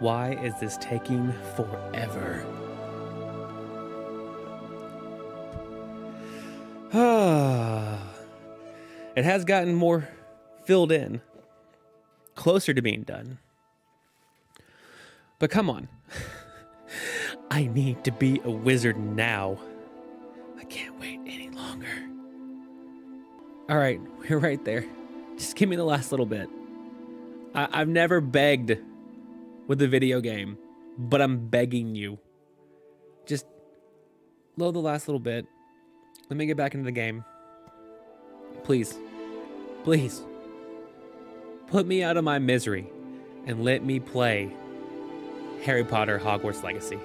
Why is this taking forever? It has gotten more filled in, closer to being done. But come on. I need to be a wizard now. I can't wait any longer. All right, we're right there. Just give me the last little bit. I've never begged with a video game, but I'm begging you. Just load the last little bit. Let me get back into the game. Please. Please. Put me out of my misery and let me play Harry Potter Hogwarts Legacy.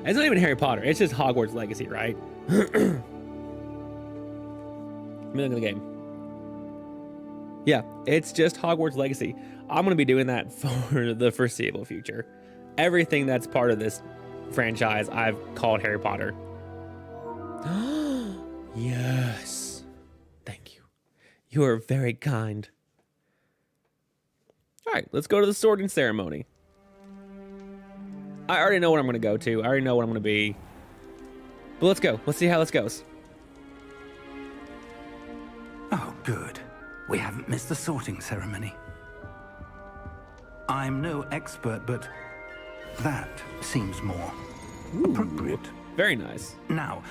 It's not even Harry Potter. It's just Hogwarts Legacy, right? Let me look at the game. Yeah, it's just Hogwarts Legacy. I'm going to be doing that for the foreseeable future. Everything that's part of this franchise, I've called Harry Potter. Yes. Thank you. You are very kind. All right, let's go to the sorting ceremony. I already know what I'm going to go to. I already know what I'm going to be. But let's go. Let's see how this goes. Oh, good. We haven't missed the sorting ceremony. I'm no expert, but that seems more appropriate. Very nice. Now,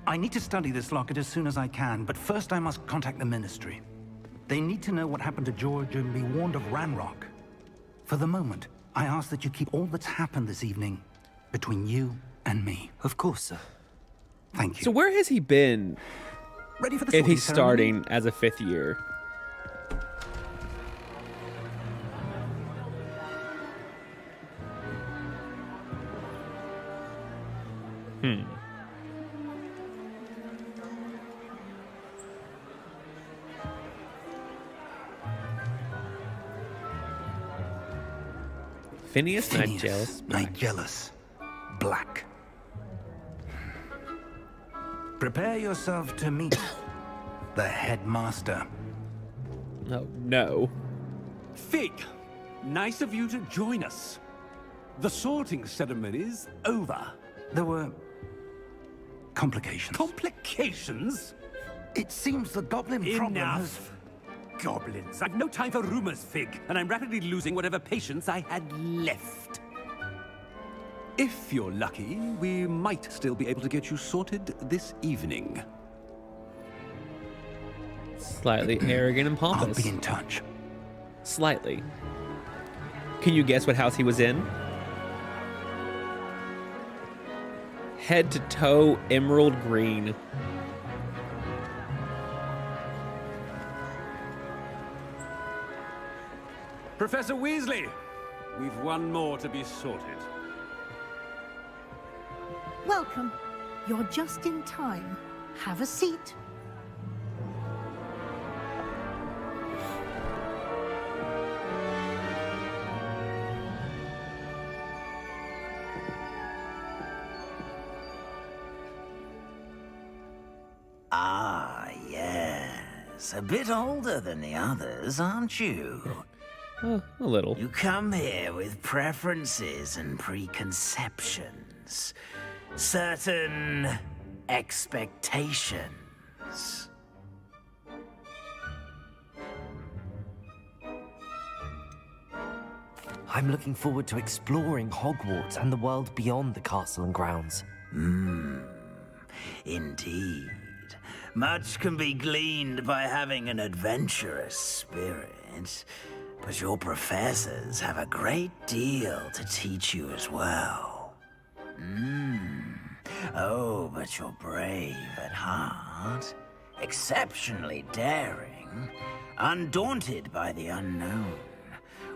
I need to study this locket as soon as I can, but first I must contact the Ministry. They need to know what happened to George and be warned of Ranrock. For the moment, I ask that you keep all that's happened this evening between you and me. Of course, sir. Thank you. So where has he been Ready for the if sorting he's ceremony? starting as a 5th year? Phineas Nightjealous. Nightjealous. Black. Prepare yourself to meet the headmaster. Oh, no. Fig, nice of you to join us. The sorting ceremony's over. There were complications. Complications? It seems the goblin problem has... Enough. Goblins. I've no time for rumors, Fig, and I'm rapidly losing whatever patience I had left. If you're lucky, we might still be able to get you sorted this evening. Slightly arrogant and I'll pompous. be in touch. Slightly. Can you guess what house he was in? Head to toe emerald green. Professor Weasley, we've one more to be sorted. Welcome. You're just in time. Have a seat. Ah, yes. A bit older than the others, aren't you? Oh, a little. You come here with preferences and preconceptions. Certain expectations. I'm looking forward to exploring Hogwarts and the world beyond the castle and grounds. Indeed. Much can be gleaned by having an adventurous spirit, but your professors have a great deal to teach you as well. Oh, but you're brave at heart, exceptionally daring, undaunted by the unknown,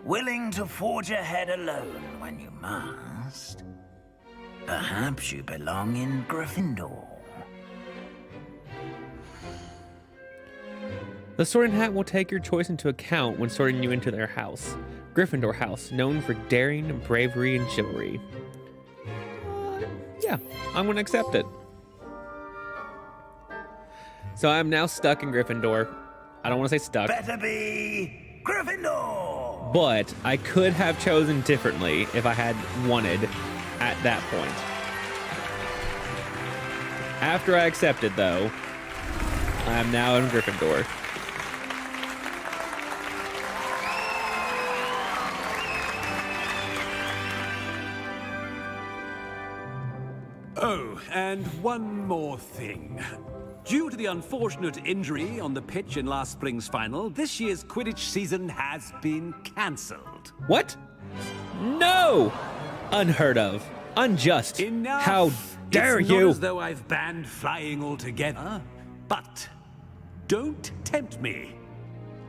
willing to forge ahead alone when you must. Perhaps you belong in Gryffindor. The Sorting Hat will take your choice into account when sorting you into their house. Gryffindor House, known for daring, bravery, and chivalry. Yeah, I'm going to accept it. So I'm now stuck in Gryffindor. I don't want to say stuck. Better be Gryffindor! but I could have chosen differently if I had wanted at that point. After I accepted, though, I am now in Gryffindor. Oh, and one more thing. Due to the unfortunate injury on the pitch in last spring's final, this year's Quidditch season has been cancelled. What? No! Unheard of. Unjust. Enough! How dare it's you? Not as though I've banned flying altogether, but don't tempt me.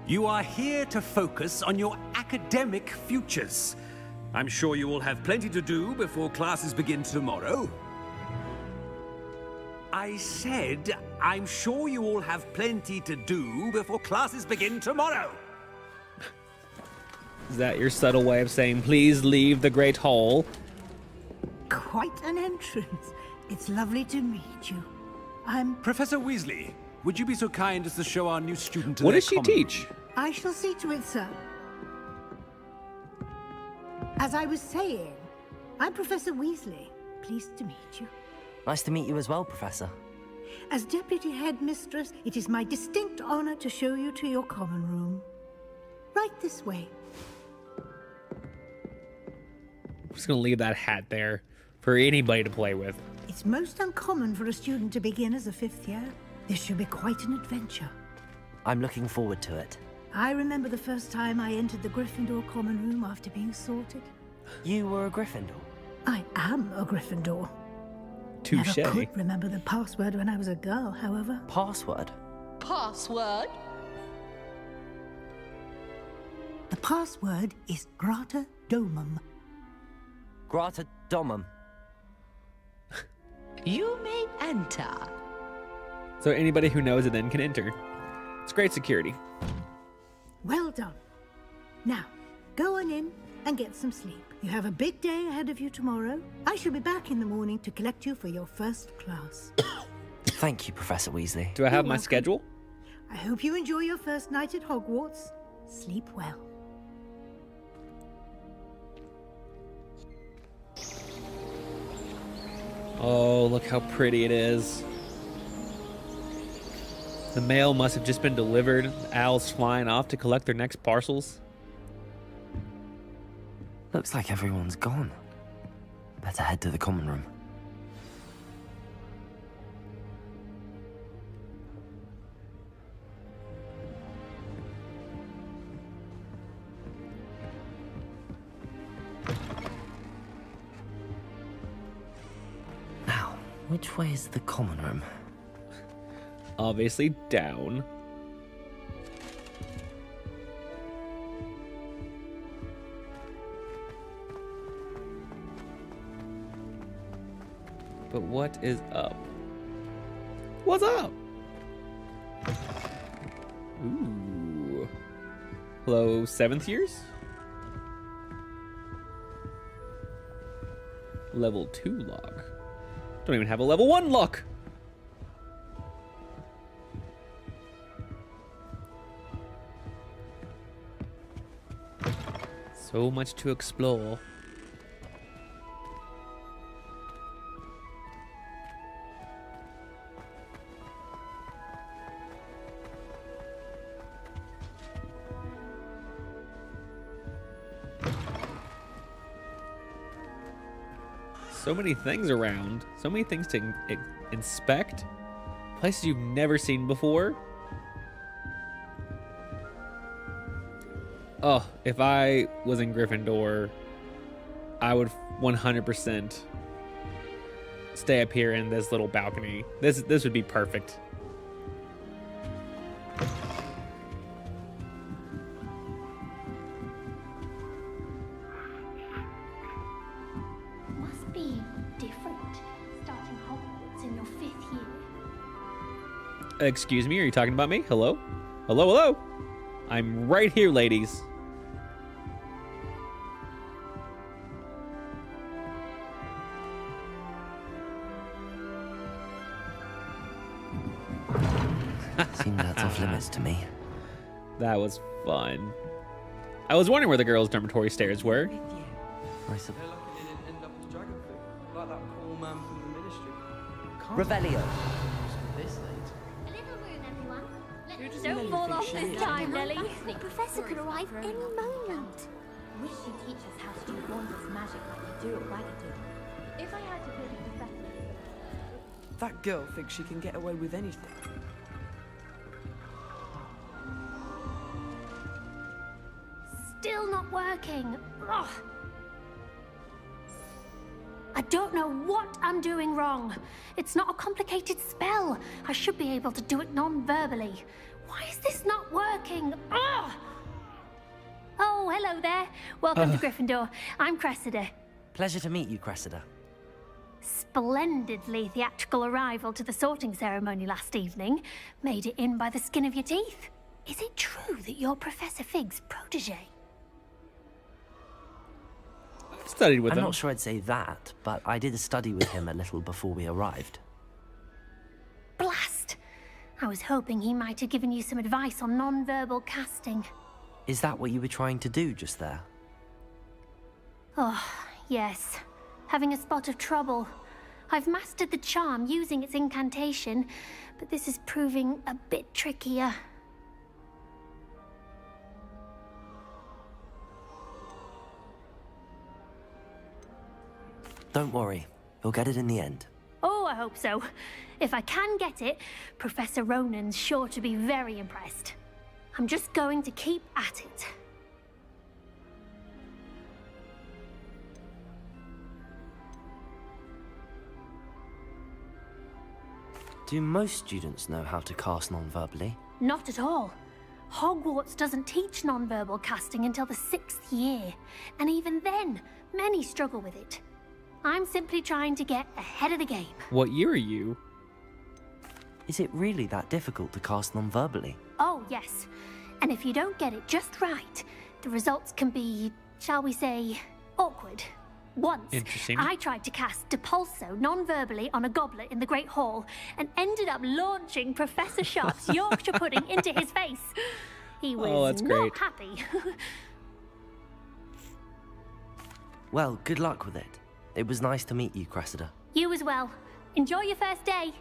You are here to focus on your academic futures. I'm sure you will have plenty to do before classes begin tomorrow. I said, I'm sure you all have plenty to do before classes begin tomorrow. Is that your subtle way of saying, please leave the Great Hall? Quite an entrance. It's lovely to meet you. I'm... Professor Weasley, would you be so kind as to show our new student to What their does she common room? teach? I shall see to it, sir. As I was saying, I'm Professor Weasley. Pleased to meet you. Nice to meet you as well, Professor. As Deputy Headmistress, it is my distinct honor to show you to your common room. Right this way. I'm just gonna leave that hat there for anybody to play with. It's most uncommon for a student to begin as a 5th year. This should be quite an adventure. I'm looking forward to it. I remember the first time I entered the Gryffindor common room after being sorted. You were a Gryffindor? I am a Gryffindor. Touche. Never could remember the password when I was a girl, however. Password? Password? The password is Grata Domum. Grata Domum. You may enter. So anybody who knows it then can enter. It's great security. Well done. Now, go on in and get some sleep. You have a big day ahead of you tomorrow. I shall be back in the morning to collect you for your first class. Thank you, Professor Weasley. Do I have You're my welcome. schedule? I hope you enjoy your first night at Hogwarts. Sleep well. Oh, look how pretty it is. The mail must have just been delivered. Owls flying off to collect their next parcels. Looks like everyone's gone. Better head to the common room. Now, which way is the common room? Obviously down. But what is up? What's up? Ooh. Hello, 7th years? Level 2 lock. Don't even have a level 1 lock. So much to explore. So many things around. So many things to inspect. Places you've never seen before. Oh, if I was in Gryffindor, I would 100% stay up here in this little balcony. This would be perfect. Must be different starting Hogwarts in your 5th year. Excuse me, are you talking about me? Hello? Hello, hello? I'm right here, ladies. Seems that's off limits to me. That was fun. I was wondering where the girls' dormitory stairs were. I sup- They're lucky they didn't end up as dragon food, like that poor man from the ministry. Revelio. This late. A little room, everyone. Who does Don't Nelly fall think off she this is? time, Nelly. The professor could arrive any moment. Wish she'd teach us how to do wondrous magic like they do at Wagatu. If I had to build a professor. That girl thinks she can get away with anything. Still not working. Ugh. I don't know what I'm doing wrong. It's not a complicated spell. I should be able to do it non-verbally. Why is this not working? Ugh. Oh, hello there. Welcome to Gryffindor. I'm Cressida. Pleasure to meet you, Cressida. Splendidly theatrical arrival to the sorting ceremony last evening. Made it in by the skin of your teeth. Is it true that you're Professor Fig's protege? I've studied with I'm them. not sure I'd say that, but I did study with him a little before we arrived. Blast! I was hoping he might have given you some advice on non-verbal casting. Is that what you were trying to do just there? Oh, yes. Having a spot of trouble. I've mastered the charm using its incantation, but this is proving a bit trickier. Don't worry, you'll get it in the end. Oh, I hope so. If I can get it, Professor Ronan's sure to be very impressed. I'm just going to keep at it. Do most students know how to cast non-verbally? Not at all. Hogwarts doesn't teach nonverbal casting until the 6th year, and even then, many struggle with it. I'm simply trying to get ahead of the game. What year are you? Is it really that difficult to cast non-verbally? Oh, yes. And if you don't get it just right, the results can be, shall we say, awkward. Once, Interesting. I tried to cast Depulso non-verbally on a goblet in the Great Hall and ended up launching Professor Sharp's Yorkshire pudding into his face. He was that's not great. happy. Well, good luck with it. It was nice to meet you, Cressida. You as well. Enjoy your first day.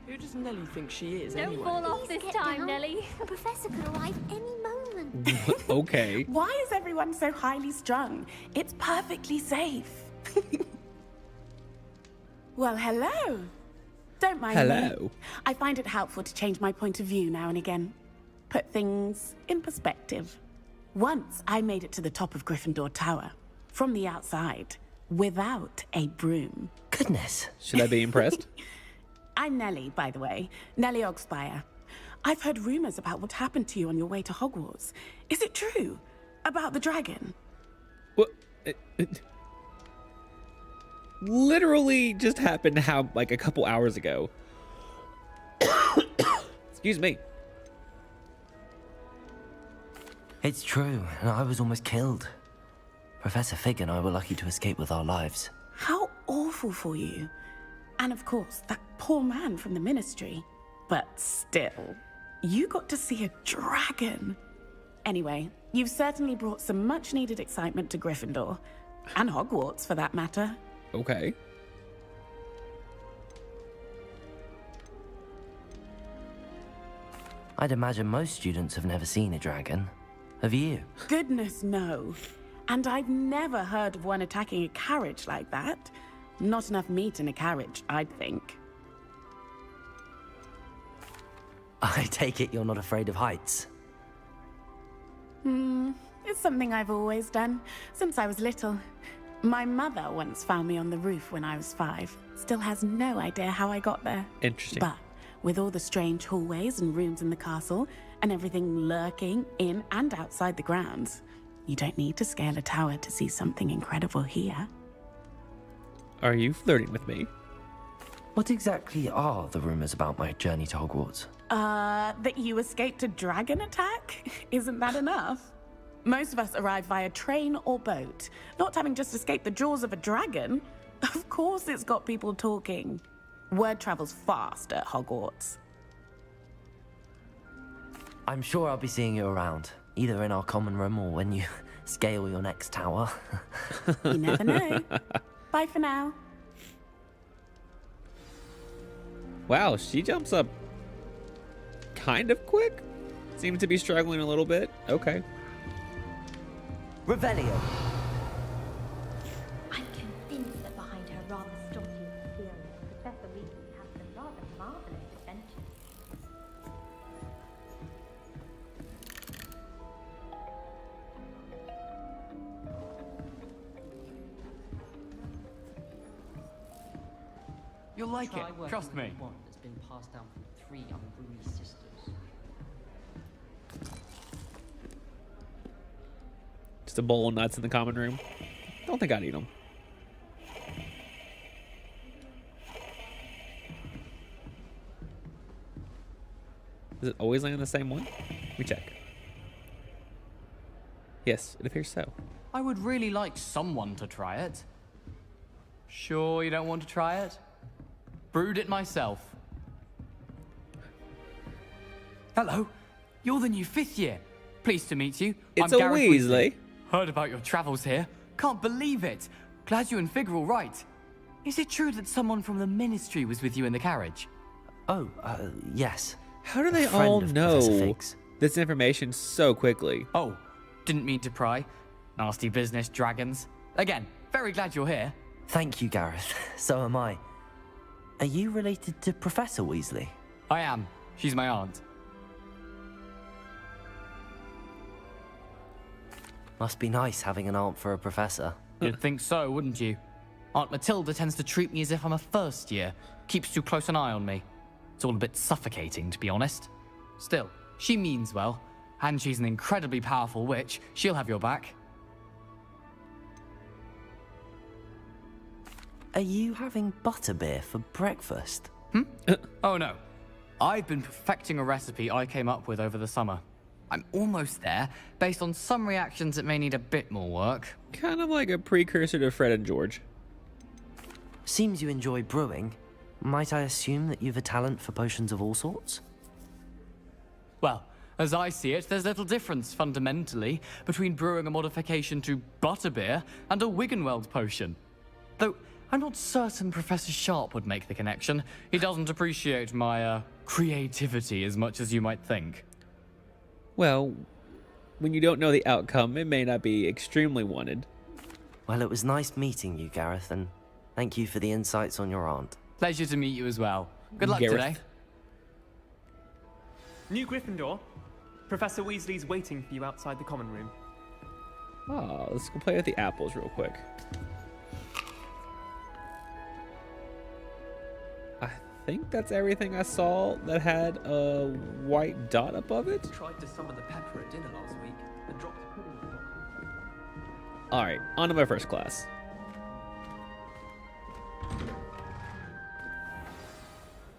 Who does Nelly think she is, Don't anyway? fall off Please this get time, down. Nelly. The professor could arrive any moment. Okay. Why is everyone so highly strung? It's perfectly safe. Well, hello. Don't mind Hello. me. I find it helpful to change my point of view now and again. Put things in perspective. Once I made it to the top of Gryffindor Tower, from the outside, without a broom. Goodness. Should I be impressed? I'm Nellie, by the way. Nellie Ogspire. I've heard rumors about what happened to you on your way to Hogwarts. Is it true? About the dragon? What? It literally just happened like a couple hours ago. Excuse me. It's true, and I was almost killed. Professor Fig and I were lucky to escape with our lives. How awful for you. And of course, that poor man from the ministry. But still, you got to see a dragon. Anyway, you've certainly brought some much-needed excitement to Gryffindor. And Hogwarts, for that matter. Okay. I'd imagine most students have never seen a dragon. Have you? Goodness, no. And I've never heard of one attacking a carriage like that. Not enough meat in a carriage, I'd think. I take it you're not afraid of heights. It's something I've always done, since I was little. My mother once found me on the roof when I was 5. Still has no idea how I got there. Interesting. But with all the strange hallways and rooms in the castle, and everything lurking in and outside the grounds, you don't need to scale a tower to see something incredible here. Are you flirting with me? What exactly are the rumors about my journey to Hogwarts? That you escaped a dragon attack? Isn't that enough? Most of us arrive via train or boat, not having just escaped the jaws of a dragon. Of course it's got people talking. Word travels fast at Hogwarts. I'm sure I'll be seeing you around, either in our common room or when you scale your next tower. You never know. Bye for now. Wow, she jumps up kind of quick. Seems to be struggling a little bit. Okay. Revelio. I'm convinced that behind her rather stodgy experience, Professor Weasley has some rather marvelous adventures. You'll like it, Try working trust with me. One that's been passed down from 3 unruly sisters. Just a bowl of nuts in the common room. Don't think I'd eat them. Does it always land on the same one? Let me check. Yes, it appears so. I would really like someone to try it. Sure you don't want to try it? Brewed it myself. Hello, you're the new 5th year. Pleased to meet you. It's I'm a Gareth Weasley. Heard about your travels here. Can't believe it. Glad you and Fig are all right. Is it true that someone from the Ministry was with you in the carriage? Oh, yes. How do they A friend all of know Professor Fig's. this information so quickly? Oh, didn't mean to pry. Nasty business, dragons. Again, very glad you're here. Thank you, Gareth. So am I. Are you related to Professor Weasley? I am. She's my aunt. Must be nice having an aunt for a professor. You'd think so, wouldn't you? Aunt Matilda tends to treat me as if I'm a first year. Keeps too close an eye on me. It's all a bit suffocating, to be honest. Still, she means well. And she's an incredibly powerful witch. She'll have your back. Are you having butterbeer for breakfast? Oh no. I've been perfecting a recipe I came up with over the summer. I'm almost there, based on some reactions that may need a bit more work. Kind of like a precursor to Fred and George. Seems you enjoy brewing. Might I assume that you've a talent for potions of all sorts? Well, as I see it, there's little difference, fundamentally, between brewing a modification to butterbeer and a Wiggenweld potion. Though, I'm not certain Professor Sharp would make the connection. He doesn't appreciate my, creativity as much as you might think. Well, when you don't know the outcome, it may not be extremely wanted. Well, it was nice meeting you, Gareth, and thank you for the insights on your aunt. Pleasure to meet you as well. Good luck Gareth. today. New Gryffindor. Professor Weasley's waiting for you outside the common room. Oh, let's go play with the apples real quick. I think that's everything I saw that had a white dot above it. Tried to summon the pepper at dinner last week and dropped a pudding in the box. All right, on to my first class.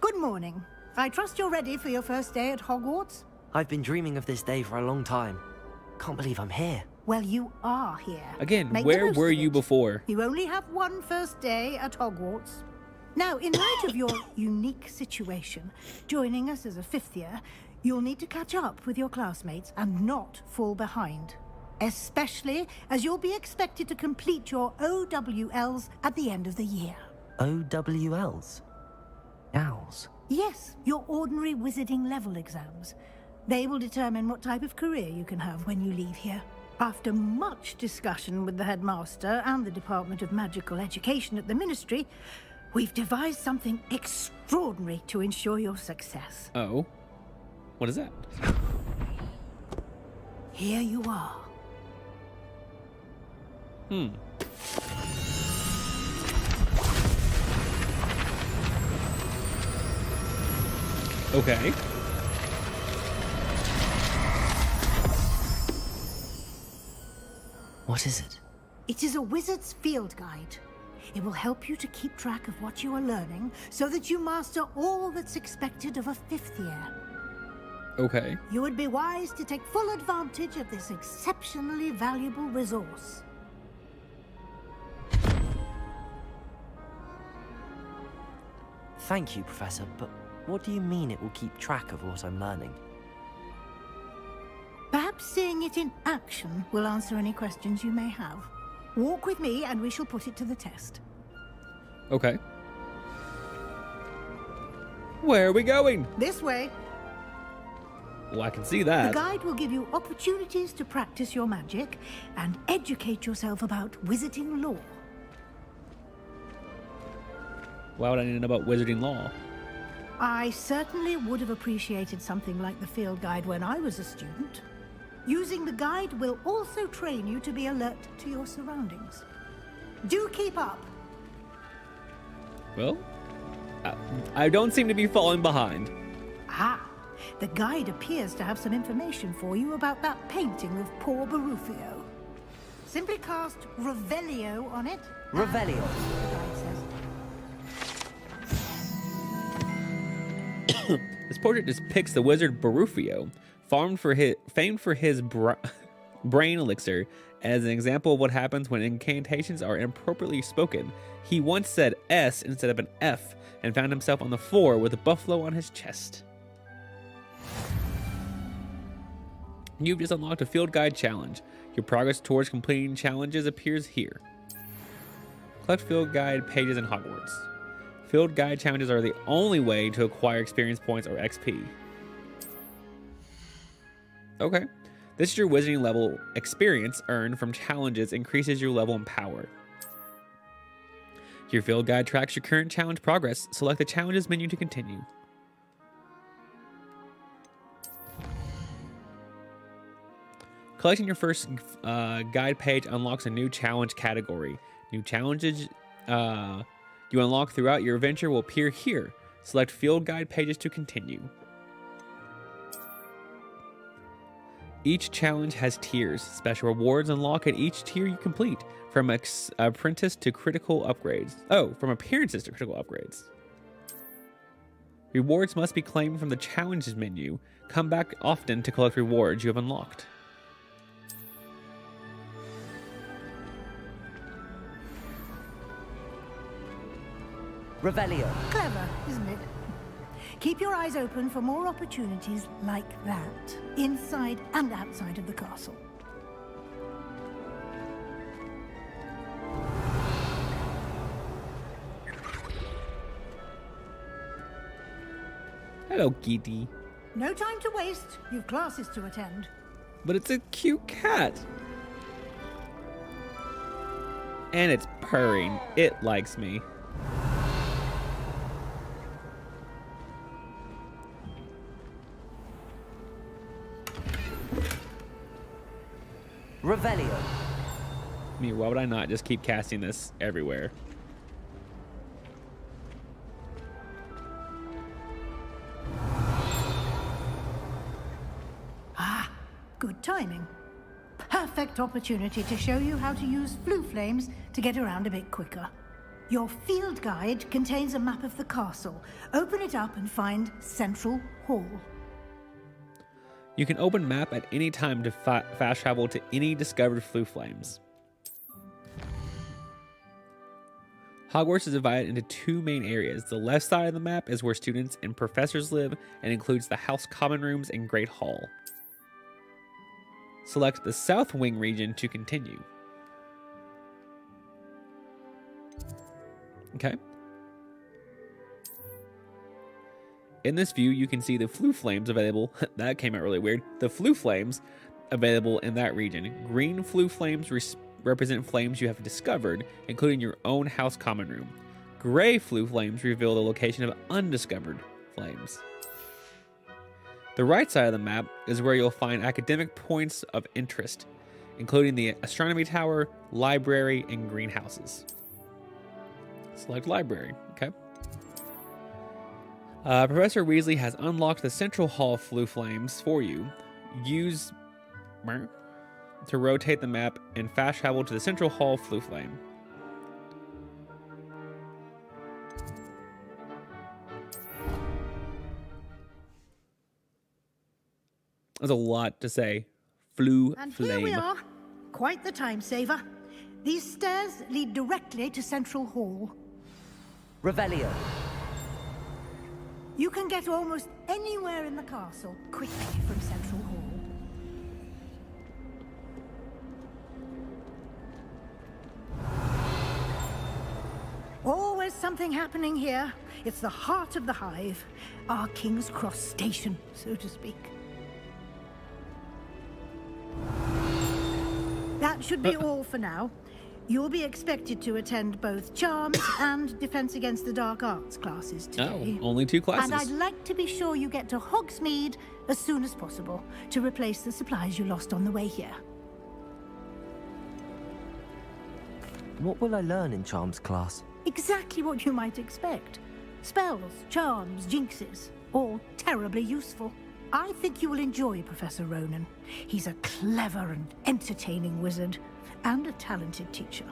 Good morning. I trust you're ready for your first day at Hogwarts? I've been dreaming of this day for a long time. Can't believe I'm here. Well, you are here. Again, Make the where most were of you it. before? You only have one first day at Hogwarts. Now, in light of your unique situation, joining us as a 5th year, you'll need to catch up with your classmates and not fall behind. Especially as you'll be expected to complete your OWLs at the end of the year. OWLs? Owls? Yes, your ordinary wizarding level exams. They will determine what type of career you can have when you leave here. After much discussion with the headmaster and the Department of Magical Education at the Ministry, we've devised something extraordinary to ensure your success. Oh, what is that? Here you are. Okay. What is it? It is a wizard's field guide. It will help you to keep track of what you are learning so that you master all that's expected of a 5th year. Okay. You would be wise to take full advantage of this exceptionally valuable resource. Thank you, Professor, but what do you mean it will keep track of what I'm learning? Perhaps seeing it in action will answer any questions you may have. Walk with me and we shall put it to the test. Okay. Where are we going? This way. Well, I can see that. The guide will give you opportunities to practice your magic and educate yourself about wizarding lore. Why would I need to know about wizarding law? I certainly would have appreciated something like the field guide when I was a student. Using the guide will also train you to be alert to your surroundings. Do keep up. Well, I don't seem to be falling behind. Ah, the guide appears to have some information for you about that painting of poor Barufio. Simply cast Revelio on it. Revelio. The guide says. This portrait depicts the wizard Barufio, famed for his brain elixir, as an example of what happens when incantations are inappropriately spoken. He once said S instead of an F and found himself on the floor with a buffalo on his chest. You've just unlocked a field guide challenge. Your progress towards completing challenges appears here. Collect field guide pages in Hogwarts. Field guide challenges are the only way to acquire experience points or XP. Okay. This is your wizarding level. Experience earned from challenges increases your level and power. Your field guide tracks your current challenge progress. Select the challenges menu to continue. Collecting your first guide page unlocks a new challenge category. New challenges you unlock throughout your adventure will appear here. Select field guide pages to continue. Each challenge has tiers. Special rewards unlock at each tier you complete, from apprentice to critical upgrades. Oh, from appearances to critical upgrades. Rewards must be claimed from the challenges menu. Come back often to collect rewards you have unlocked. Revelio. Clever, isn't it? Keep your eyes open for more opportunities like that, inside and outside of the castle. Hello, Kitty. No time to waste. You've classes to attend. But it's a cute cat. And it's purring. It likes me. Revelio. I mean, why would I not just keep casting this everywhere? Ah, good timing. Perfect opportunity to show you how to use flue flames to get around a bit quicker. Your field guide contains a map of the castle. Open it up and find Central Hall. You can open map at any time to fast travel to any discovered flue flames. Hogwarts is divided into two main areas. The left side of the map is where students and professors live and includes the House Common Rooms and Great Hall. Select the South Wing region to continue. Okay. In this view, you can see the flue flames available. That came out really weird. The flue flames available in that region. Green flue flames represent flames you have discovered, including your own house common room. Gray flue flames reveal the location of undiscovered flames. The right side of the map is where you'll find academic points of interest, including the astronomy tower, library, and greenhouses. Select library. Okay. Professor Weasley has unlocked the Central Hall flue flames for you. Use to rotate the map and fast travel to the Central Hall flue flame. There's a lot to say. Flue And flame. here we are. Quite the time saver. These stairs lead directly to Central Hall. Revelio. You can get almost anywhere in the castle quickly from Central Hall. Always something happening here. It's the heart of the hive. Our King's Cross station, so to speak. That should be all for now. You'll be expected to attend both Charms and Defense Against the Dark Arts classes today. Oh, only 2 classes. And I'd like to be sure you get to Hogsmead as soon as possible to replace the supplies you lost on the way here. What will I learn in Charms class? Exactly what you might expect. Spells, charms, jinxes, all terribly useful. I think you will enjoy Professor Ronan. He's a clever and entertaining wizard, and a talented teacher.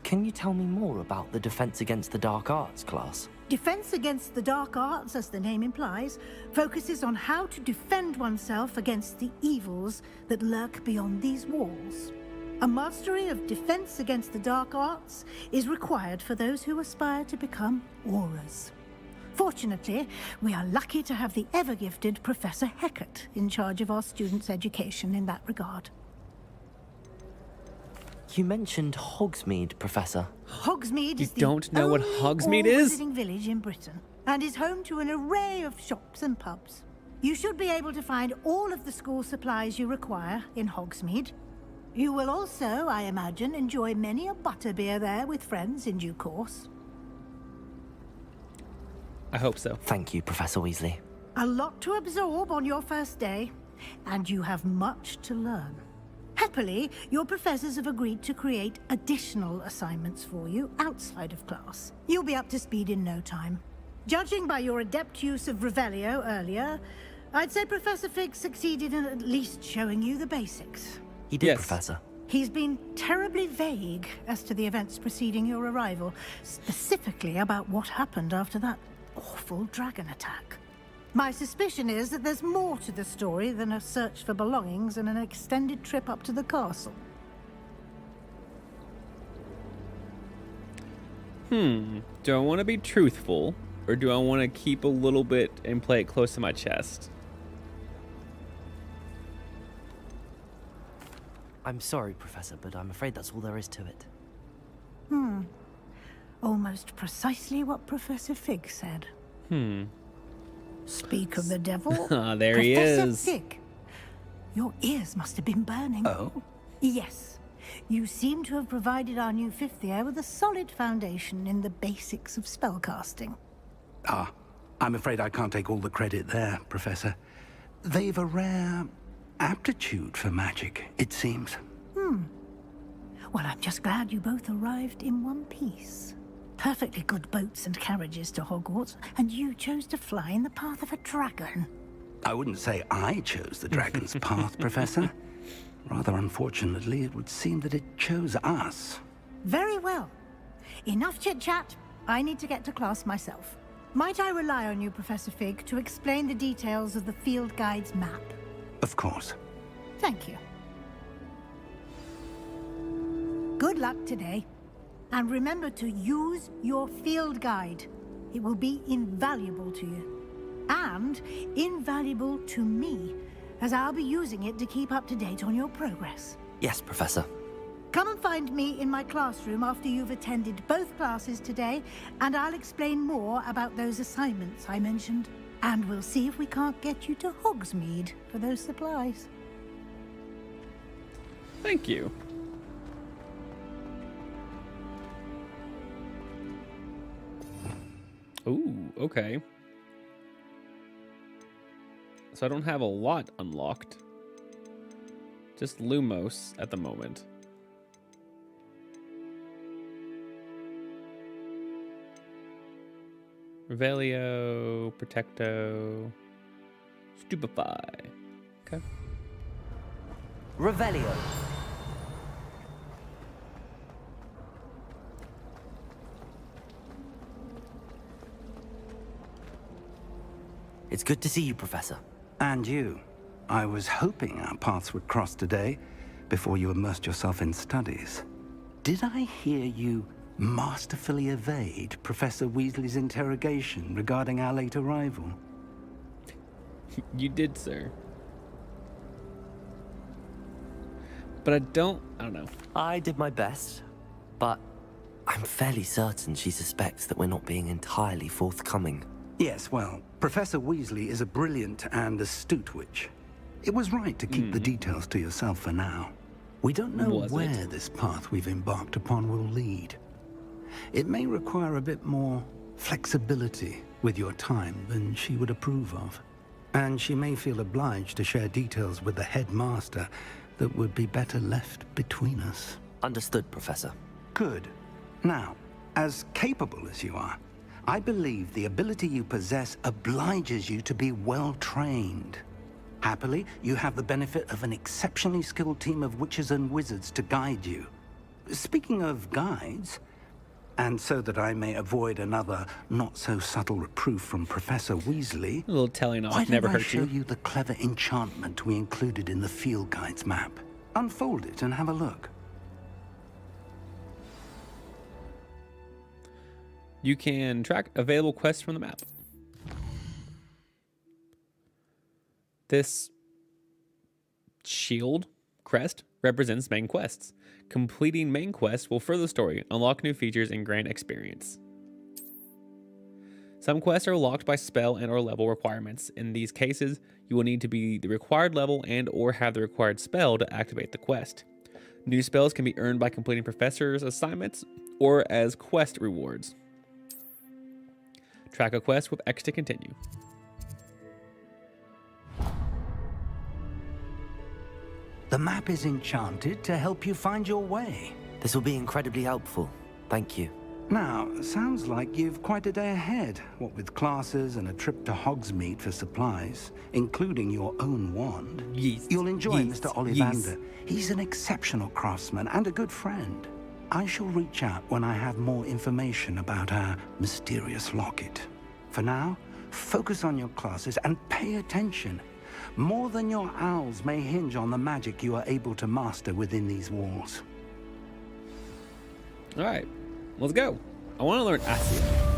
Can you tell me more about the Defense Against the Dark Arts class? Defense Against the Dark Arts, as the name implies, focuses on how to defend oneself against the evils that lurk beyond these walls. A mastery of Defense Against the Dark Arts is required for those who aspire to become auras. Fortunately, we are lucky to have the ever-gifted Professor Hecat in charge of our students' education in that regard. You mentioned Hogsmead, Professor. Hogsmead is the don't know what only Hogsmead is? all-visiting village in Britain, and is home to an array of shops and pubs. You should be able to find all of the school supplies you require in Hogsmead. You will also, I imagine, enjoy many a butterbeer there with friends in due course. I hope so. Thank you, Professor Weasley. A lot to absorb on your first day, and you have much to learn. Happily, your professors have agreed to create additional assignments for you outside of class. You'll be up to speed in no time. Judging by your adept use of Revelio earlier, I'd say Professor Fig succeeded in at least showing you the basics. He did, Yes. Professor. He's been terribly vague as to the events preceding your arrival, specifically about what happened after that awful dragon attack. My suspicion is that there's more to the story than a search for belongings and an extended trip up to the castle. Do I want to be truthful, or do I want to keep a little bit and play it close to my chest? I'm sorry, Professor, but I'm afraid that's all there is to it. Almost precisely what Professor Fig said. Speak of the devil. Ah, there he Professor is. Fig, your ears must have been burning. Oh? Yes. You seem to have provided our new fifth year with a solid foundation in the basics of spellcasting. Ah, I'm afraid I can't take all the credit there, Professor. They've a rare aptitude for magic, it seems. Well, I'm just glad you both arrived in one piece. Perfectly good boats and carriages to Hogwarts, and you chose to fly in the path of a dragon. I wouldn't say I chose the dragon's path, Professor. Rather unfortunately, it would seem that it chose us. Very well. Enough chit-chat. I need to get to class myself. Might I rely on you, Professor Fig, to explain the details of the field guide's map? Of course. Thank you. Good luck today. And remember to use your field guide. It will be invaluable to you. And invaluable to me, as I'll be using it to keep up to date on your progress. Yes, Professor. Come and find me in my classroom after you've attended both classes today, and I'll explain more about those assignments I mentioned. And we'll see if we can't get you to Hogsmead for those supplies. Thank you. Ooh, okay. So I don't have a lot unlocked. Just Lumos at the moment. Revelio, Protecto, Stupefy. Okay. Revelio. It's good to see you, Professor. And you. I was hoping our paths would cross today, before you immersed yourself in studies. Did I hear you masterfully evade Professor Weasley's interrogation regarding our late arrival? You did, sir. But I don't know. I did my best, but I'm fairly certain she suspects that we're not being entirely forthcoming. Yes, well, Professor Weasley is a brilliant and astute witch. It was right to keep the details to yourself for now. We don't know where this path we've embarked upon will lead. It may require a bit more flexibility with your time than she would approve of. And she may feel obliged to share details with the headmaster that would be better left between us. Understood, Professor. Good. Now, as capable as you are, I believe the ability you possess obliges you to be well trained. Happily, you have the benefit of an exceptionally skilled team of witches and wizards to guide you. Speaking of guides, and so that I may avoid another not-so-subtle reproof from Professor Weasley, A little telling off why never don't I hurt show you. you the clever enchantment we included in the field guide's map? Unfold it and have a look. You can track available quests from the map. This shield crest represents main quests. Completing main quests will further the story, unlock new features, and grant experience. Some quests are locked by spell and or level requirements. In these cases, you will need to be the required level and or have the required spell to activate the quest. New spells can be earned by completing professors' assignments or as quest rewards. Track a quest with X to continue. The map is enchanted to help you find your way. This will be incredibly helpful. Thank you. Now, sounds like you've quite a day ahead, what with classes and a trip to Hogsmead for supplies, including your own wand. Yes. You'll enjoy Yes. Mr. Ollivander. He's an exceptional craftsman and a good friend. I shall reach out when I have more information about our mysterious locket. For now, focus on your classes and pay attention. More than your owls may hinge on the magic you are able to master within these walls. All right, let's go. I want to learn Accio.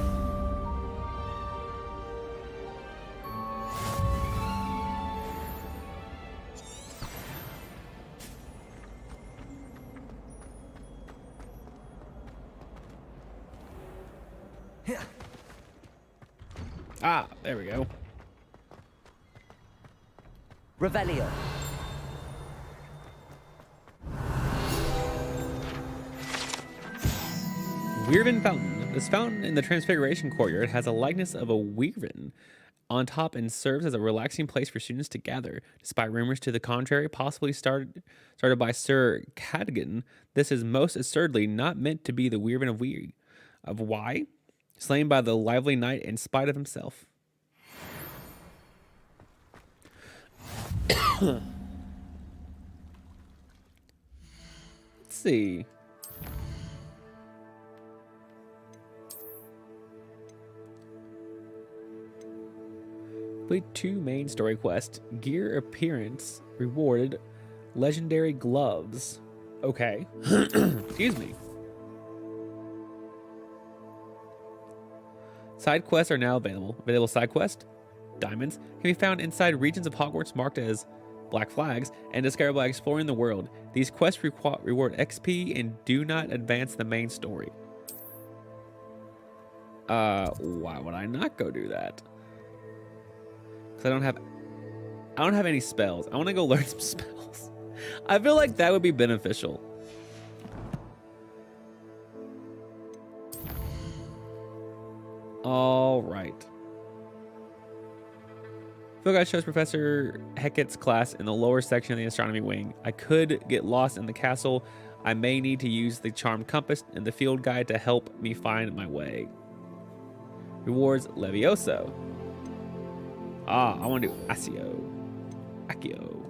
Ah, there we go. Revelio. Weirvin Fountain. This fountain in the Transfiguration Courtyard has a likeness of a Weirvin on top and serves as a relaxing place for students to gather. Despite rumors to the contrary, possibly started by Sir Cadogan, this is most assuredly not meant to be the Weirvin of Weird. Of why? Slain by the lively knight in spite of himself. Let's see. Complete 2 main story quests. Gear appearance rewarded. Legendary gloves. Okay. Excuse me. Side quests are now available. Available side quest, diamonds, can be found inside regions of Hogwarts marked as black flags and discovered by exploring the world. These quests reward XP and do not advance the main story. Why would I not go do that? Because I don't have any spells. I want to go learn some spells. I feel like that would be beneficial. All right. Field guide shows Professor Hecat's class in the lower section of the astronomy wing. I could get lost in the castle. I may need to use the charmed compass in the field guide to help me find my way. Rewards Levioso. Ah, I want to do Accio. Accio.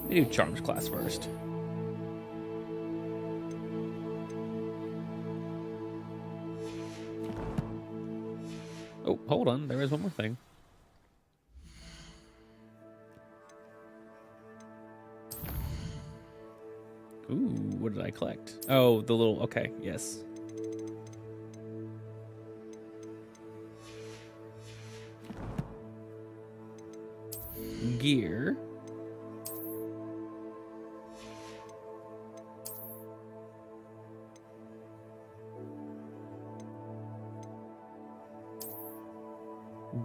Let me do Charms class first. hold on. There is one more thing. Ooh, what did I collect? Oh, the little, okay, yes. Gear.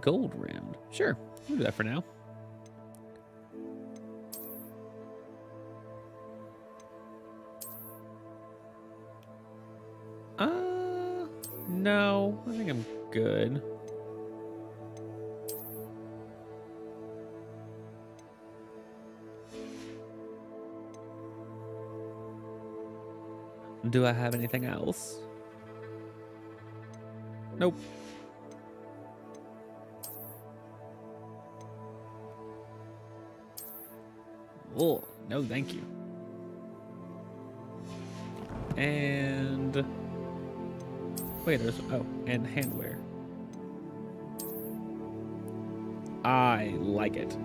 Gold rimmed. Sure, we'll do that for now. No, I think I'm good. Do I have anything else? Nope. Oh, no, thank you. And wait, there's and handwear. I like it.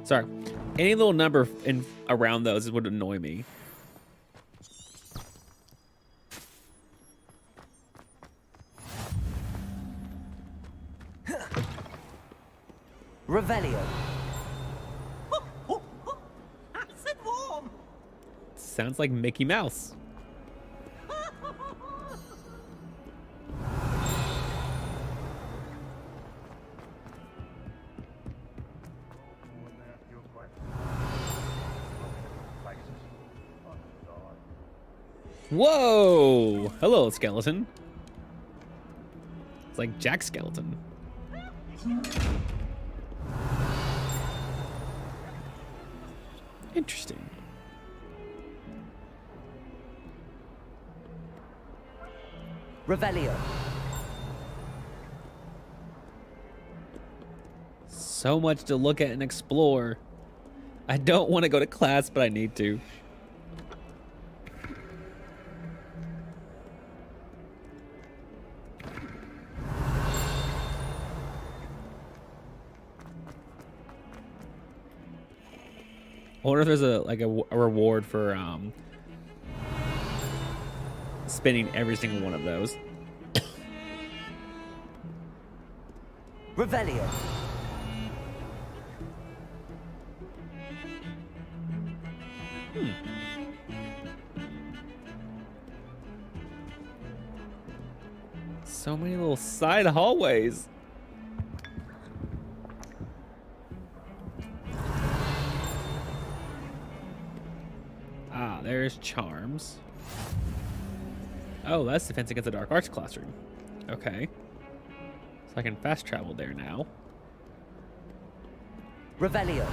Sorry. Any little number in around those would annoy me. Revelio. Nice and warm. Sounds like Mickey Mouse. Whoa! Hello, skeleton. It's like Jack Skeleton. Interesting. Revelio. So much to look at and explore. I don't want to go to class, but I need to. I wonder if there's a reward for spinning every single one of those. Revelio. So many little side hallways. Ah, there's charms. Oh, that's defense against the dark arts classroom. Okay. So I can fast travel there now. Revelio.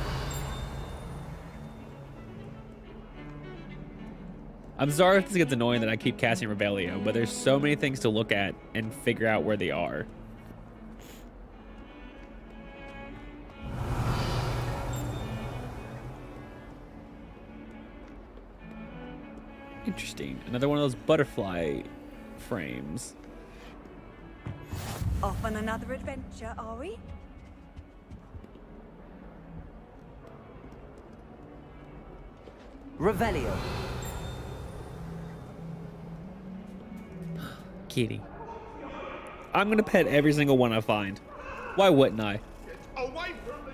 I'm sorry if this gets annoying that I keep casting Rebellio, but there's so many things to look at and figure out where they are. Interesting. Another one of those butterfly frames. Off on another adventure, are we? Revelio. Kitty. I'm gonna pet every single one I find. Why wouldn't I? Away from me!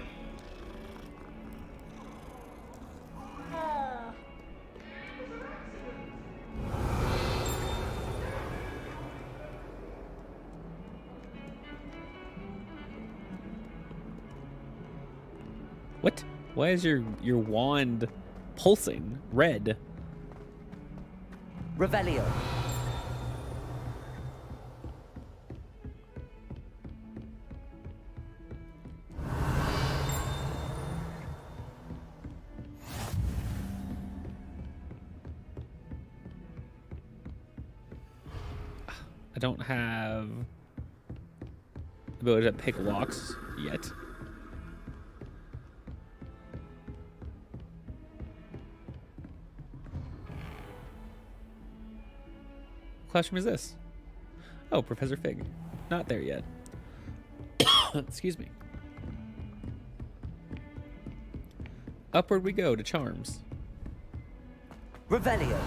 What? Why is your wand pulsing red? Revelio. I don't have... ability to pick locks yet. What classroom is this? Oh, Professor Fig. Not there yet. Excuse me. Upward we go to Charms. Revelio.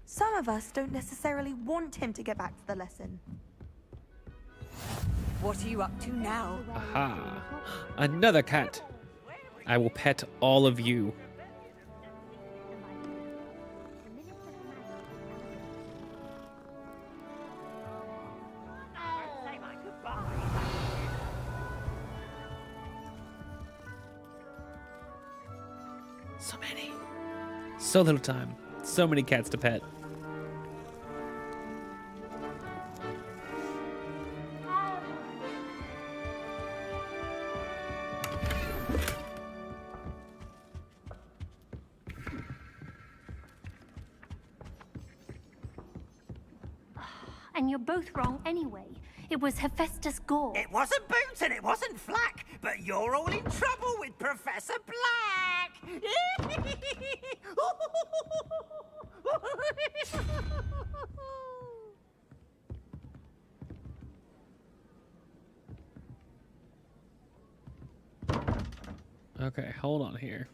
Some of us don't necessarily want him to get back to the lesson. What are you up to now? Aha. Another cat. I will pet all of you. So many. So little time. So many cats to pet. And you're both wrong anyway. It was Hephaestus Gore. It wasn't Boots and it wasn't Flack, but you're all in trouble with Professor Black. Okay, hold on here.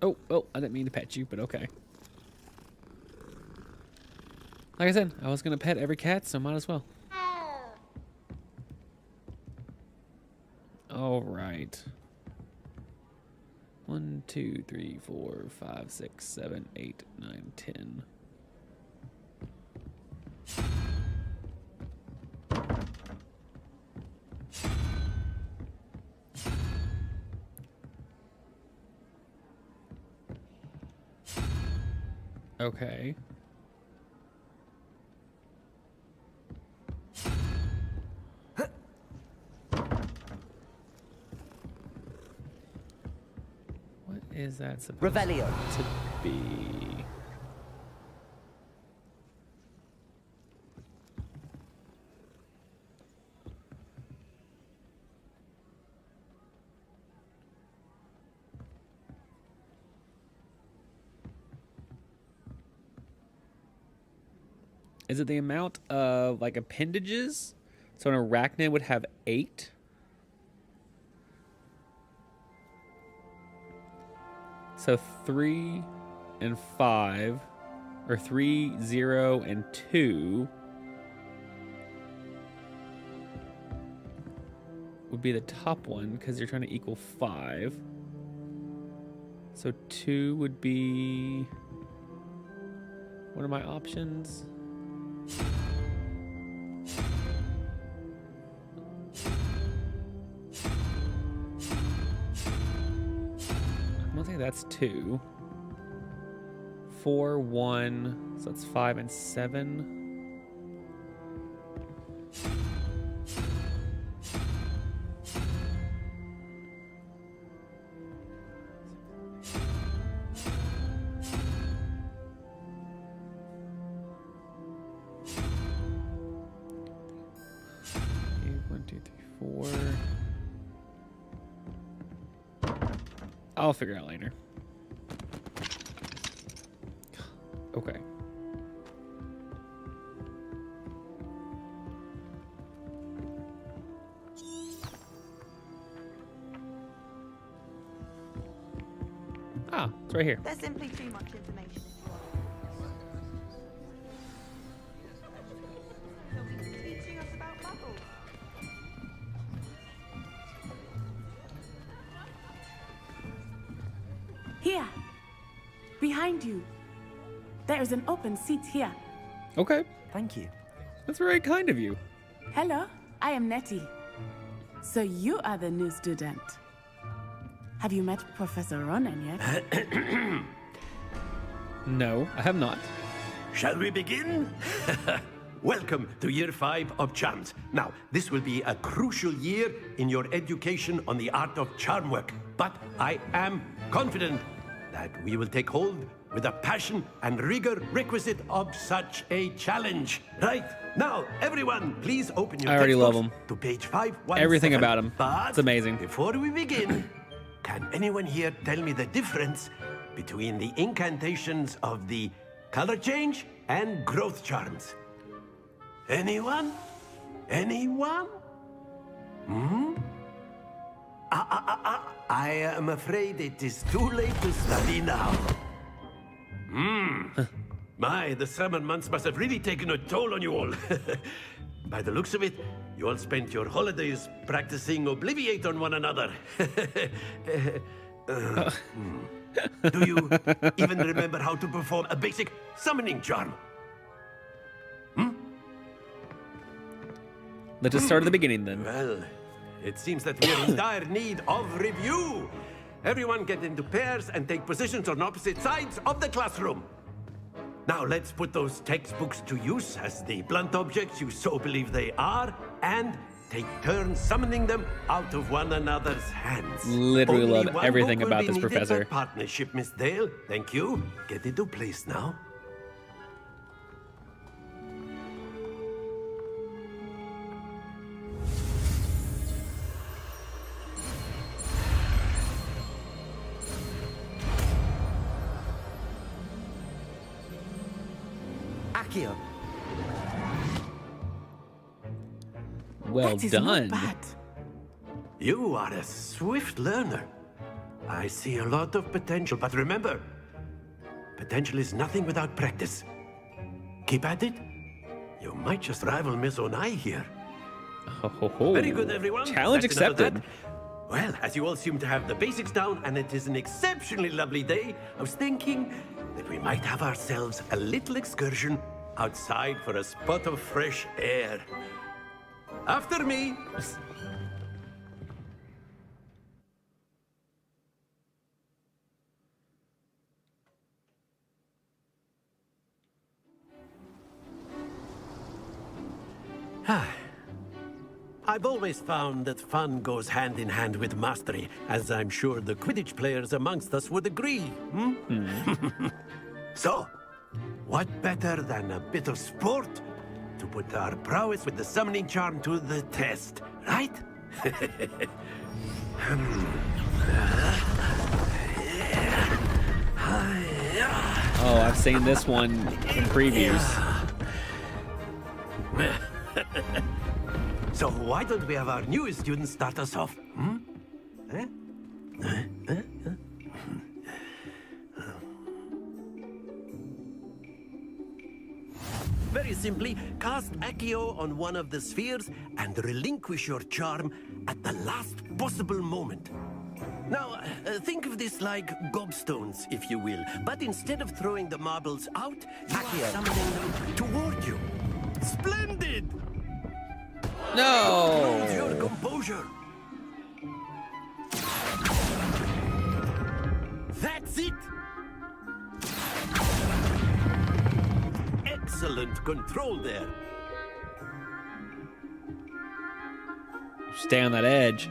Oh, I didn't mean to pet you, but okay. Like I said, I was gonna pet every cat, so might as well. All right. 1, 2, 3, 4, 5, 6, 7, 8, 9, 10. Okay. What is that supposed Revelio. to be? Is it the amount of like appendages? So an arachnid would have 8. So 3 and 5, or 3, 0, and 2 would be the top one because you're trying to equal 5. So 2 would be, what are my options? I'm gonna say that's 2. 4, 1, so that's 5 and 7. I'll figure it out later. Okay. Ah, it's right here. There's simply too much information. Teaching us about bubbles. Here, behind you. There is an open seat here. Okay. Thank you. That's very kind of you. Hello, I am Nettie. So you are the new student. Have you met Professor Ronan yet? No, I have not. Shall we begin? Welcome to Year 5 of Charms. Now, this will be a crucial year in your education on the art of charm work. But I am confident that we will take hold with the passion and rigor requisite of such a challenge. Right? Now, everyone, please open your I already love textbooks him. to page 517. Everything about him. But It's amazing. before we begin, can anyone here tell me the difference between the incantations of the color change and growth charms? Anyone? Anyone? I am afraid it is too late to study now. My, the summer months must have really taken a toll on you all. By the looks of it, you all spent your holidays practicing Obliviate on one another. Do you even remember how to perform a basic summoning charm? Let's just start at the beginning then. Well, it seems that we're in dire need of review. Everyone get into pairs and take positions on opposite sides of the classroom. Now let's put those textbooks to use as the blunt objects you so believe they are, and take turns summoning them out of one another's hands. Literally Only love one everything book will about be this needed professor. for partnership, Miss Dale. Thank you. Get into place now. Accio. Well That is done. not bad. You are a swift learner. I see a lot of potential, but remember, potential is nothing without practice. Keep at it. You might just rival Miss Onai here. Ho, ho, ho. Very good, everyone. Challenge That's enough of accepted. that. Well, as you all seem to have the basics down, and it is an exceptionally lovely day, I was thinking that we might have ourselves a little excursion outside for a spot of fresh air. After me. I've always found that fun goes hand in hand with mastery, as I'm sure the Quidditch players amongst us would agree. So, what better than a bit of sport to put our prowess with the summoning charm to the test, right? Oh, I've seen this one in previews. So why don't we have our newest student start us off? Very simply, cast Accio on one of the spheres and relinquish your charm at the last possible moment. Now, think of this like gobstones, if you will. But instead of throwing the marbles out, you are summoning them toward you. Splendid! No! Lose your composure. That's it! Excellent control there. Stay on that edge.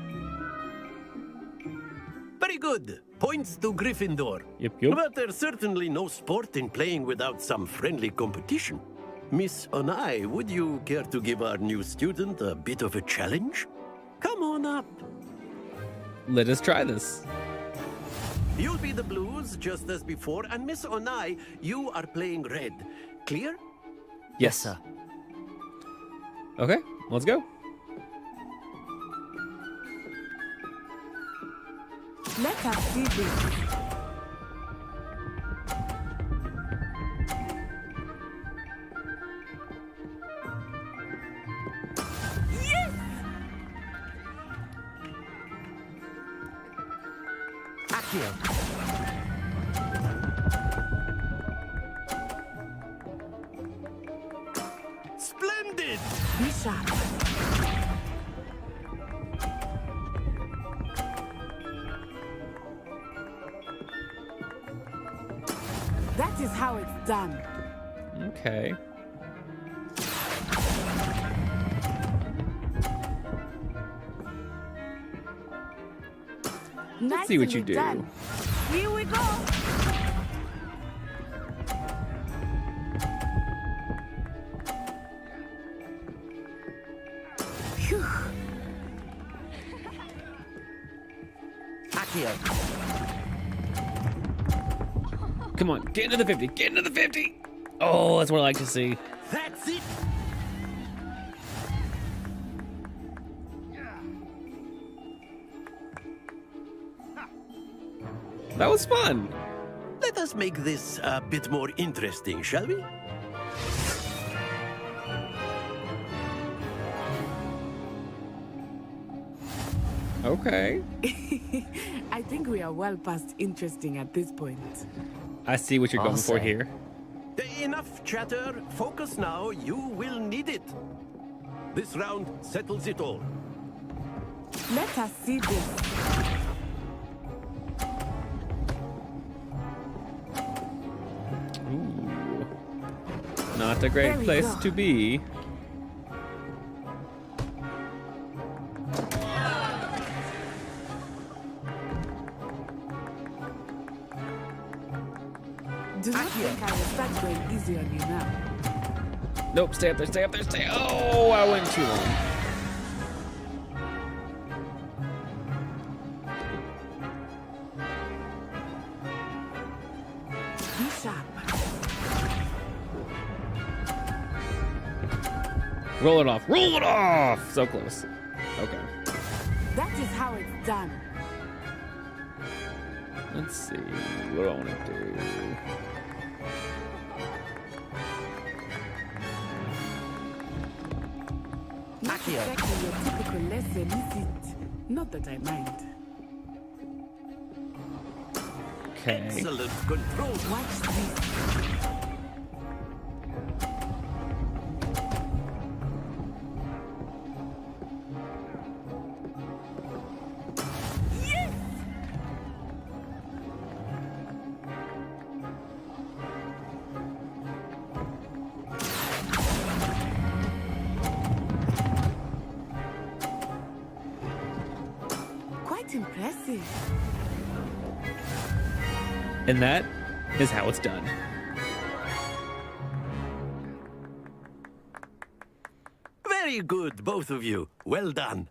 Very good. Points to Gryffindor. Yep. But there's certainly no sport in playing without some friendly competition. Miss Onai, would you care to give our new student a bit of a challenge? Come on up. Let us try this. You'll be the blues, just as before, and Miss Onai, you are playing red. Clear? Yes, sir. Okay, let's go. Let us do this. Splendid! Be sharp. That is how it's done. Okay. Let's see what you do. Done. Here we go. Phew. Accio. Come on, get into the 50. Get into the 50. Oh, that's what I like to see. That's it. That was fun. Let us make this a bit more interesting, shall we? Okay. I think we are well past interesting at this point. I see what you're going for here. Enough chatter. Focus now. You will need it. This round settles it all. Let us see this. Ooh. Not a great place to be. Do not think I will start going easy on you now. Nope, stay up there, stay up there, stay. Oh, I went too long. Be sharp. Roll it off, roll it off! So close. Okay. That is how it's done. Let's see, what do I want to do? Not exactly your typical lesson, is it? Not that I mind. Okay. Excellent control. Watch this. Impressive. And that is how it's done. Very good, both of you. Well done.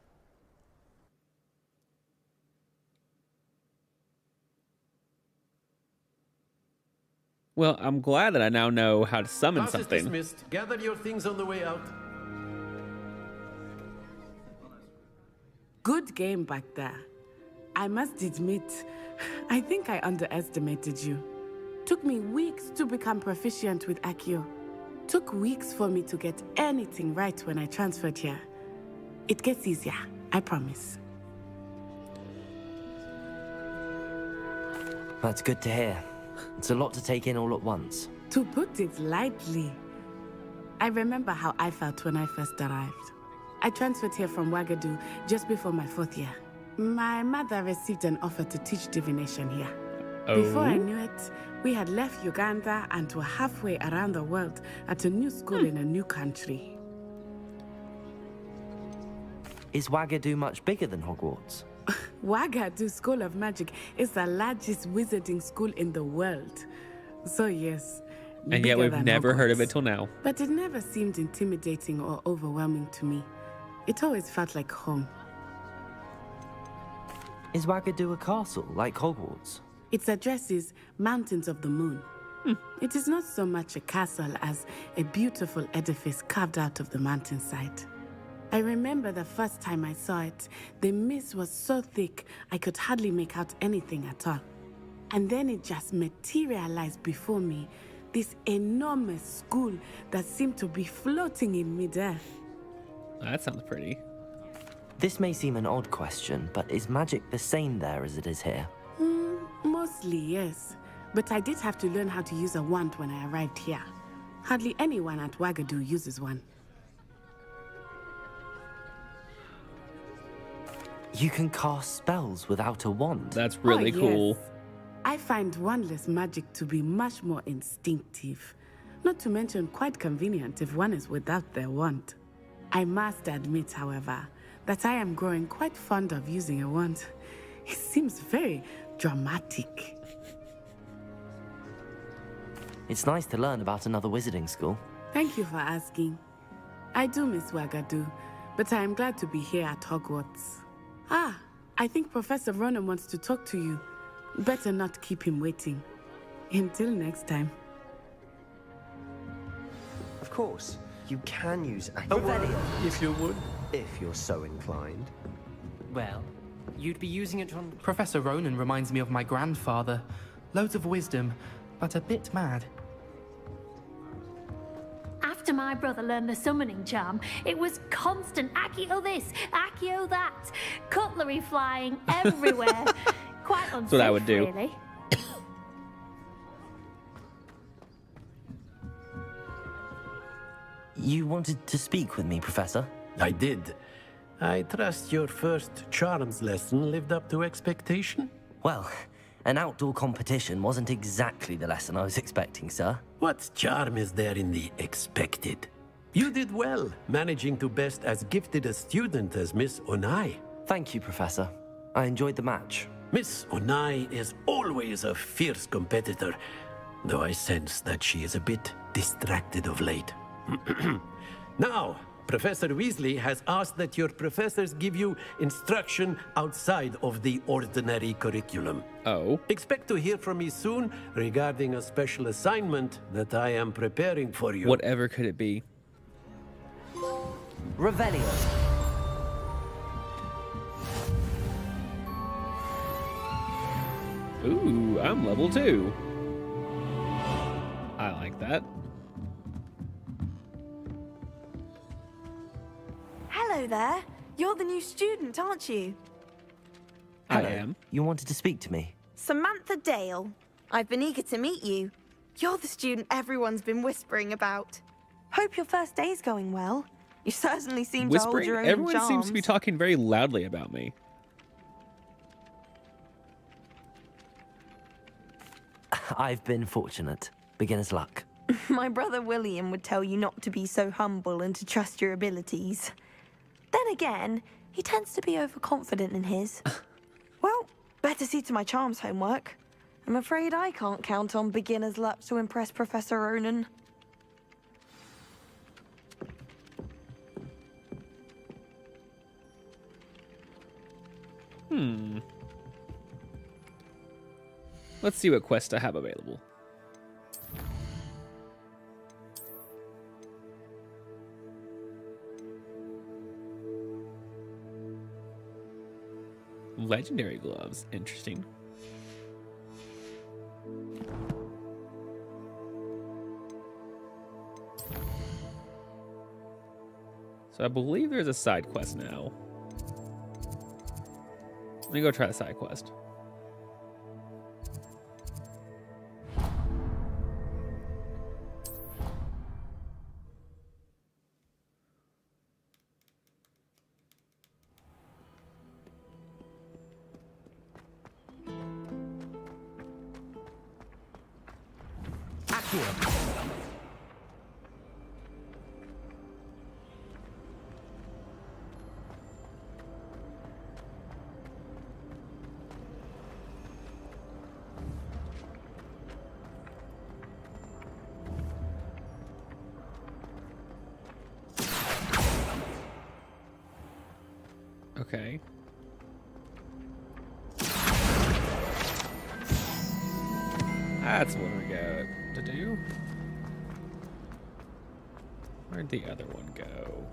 Well, I'm glad that I now know how to summon Class is something. dismissed. Gather your things on the way out. Good game back there. I must admit, I think I underestimated you. Took me weeks to become proficient with Accio. Took weeks for me to get anything right when I transferred here. It gets easier, I promise. That's good to hear. It's a lot to take in all at once. To put it lightly, I remember how I felt when I first arrived. I transferred here from Wagadu just before my 4th year. My mother received an offer to teach divination here. Oh. Before I knew it, we had left Uganda and were halfway around the world at a new school in a new country. Is Wagadu much bigger than Hogwarts? Wagadu School of Magic is the largest wizarding school in the world. So yes, And yet we've never heard of it till now. But it never seemed intimidating or overwhelming to me. It always felt like home. Is Wagadu a castle, like Hogwarts? Its address is Mountains of the Moon. It is not so much a castle as a beautiful edifice carved out of the mountainside. I remember the first time I saw it, the mist was so thick I could hardly make out anything at all. And then it just materialized before me, this enormous school that seemed to be floating in midair. That sounds pretty. This may seem an odd question, but is magic the same there as it is here? Mostly, yes. But I did have to learn how to use a wand when I arrived here. Hardly anyone at Wagadu uses one. You can cast spells without a wand? That's really yes. cool. I I find wandless magic to be much more instinctive, not to mention quite convenient if one is without their wand. I must admit, however, that I am growing quite fond of using a wand. It seems very dramatic. It's nice to learn about another wizarding school. Thank you for asking. I do miss Wagadu, but I am glad to be here at Hogwarts. Ah, I think Professor Ronan wants to talk to you. Better not keep him waiting. Until next time. Of course, you can use If you would. if you're so inclined. Well, you'd be using it on... Professor Ronan reminds me of my grandfather. Loads of wisdom, but a bit mad. After my brother learned the summoning charm, it was constant Accio this, Accio that, cutlery flying everywhere. Quite unsafe, That's what I would do. really. You wanted to speak with me, Professor? I did. I trust your first charms lesson lived up to expectation? Well, an outdoor competition wasn't exactly the lesson I was expecting, sir. What charm is there in the expected? You did well, managing to best as gifted a student as Miss Onai. Thank you, Professor. I enjoyed the match. Miss Onai is always a fierce competitor, though I sense that she is a bit distracted of late. Now, Professor Weasley has asked that your professors give you instruction outside of the ordinary curriculum. Oh. Expect to hear from me soon regarding a special assignment that I am preparing for you. Whatever could it be? Revelio. Ooh, I'm level 2. I like that. Hello there. You're the new student, aren't you? I am. You wanted to speak to me? Samantha Dale. I've been eager to meet you. You're the student everyone's been whispering about. Hope your first day's going well. You certainly seem to hold Whispering? your own Everyone charms. seems to be talking very loudly about me. I've been fortunate. Beginner's luck. My brother William would tell you not to be so humble and to trust your abilities. Then again, he tends to be overconfident in his. Well, better see to my charms homework. I'm afraid I can't count on beginner's luck to impress Professor Ronan. Let's see what quests I have available. Legendary gloves. Interesting. So I believe there's a side quest now. Let me go try the side quest. Okay. That's what we got to do. Where'd the other one go?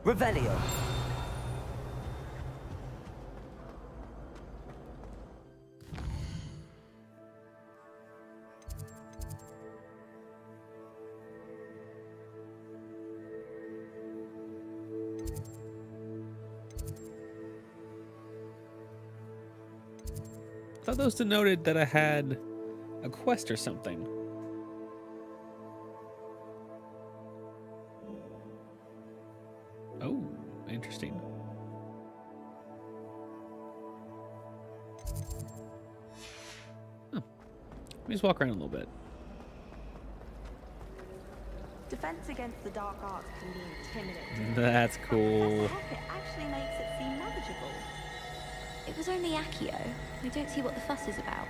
Revelio. I thought those denoted that I had a quest or something. interesting. Let me just walk around a little bit. Defense against the dark arts can be intimidating. That's cool. It actually makes it seem manageable. It was only Accio. I don't see what the fuss is about.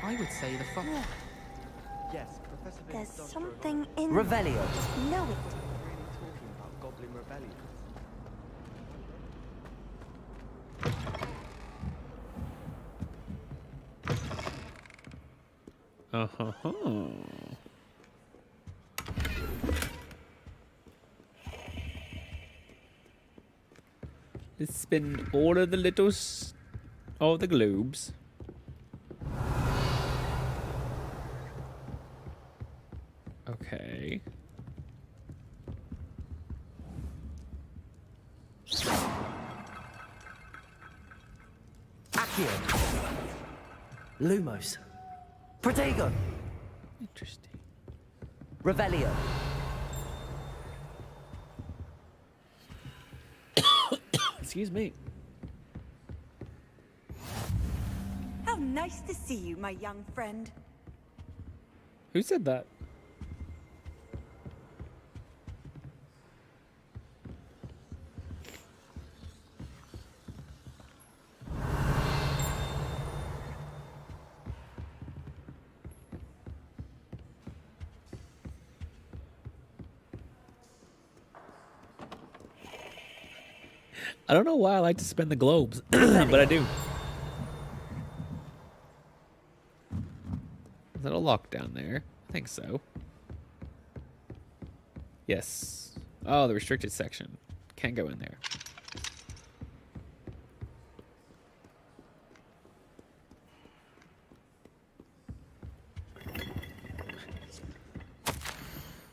I would say the fuss. Yes, Professor There's Vince does something in Revelio. Know it. really talking about Goblin Rebellion. Let's spin all of the all the globes. Okay. Accio. Lumos. Protego. Interesting. Revelio. Excuse me. How nice to see you, my young friend. Who said that? I don't know why I like to spin the globes, but I do. Is that a lock down there? I think so. Yes. Oh, the restricted section. Can't go in there.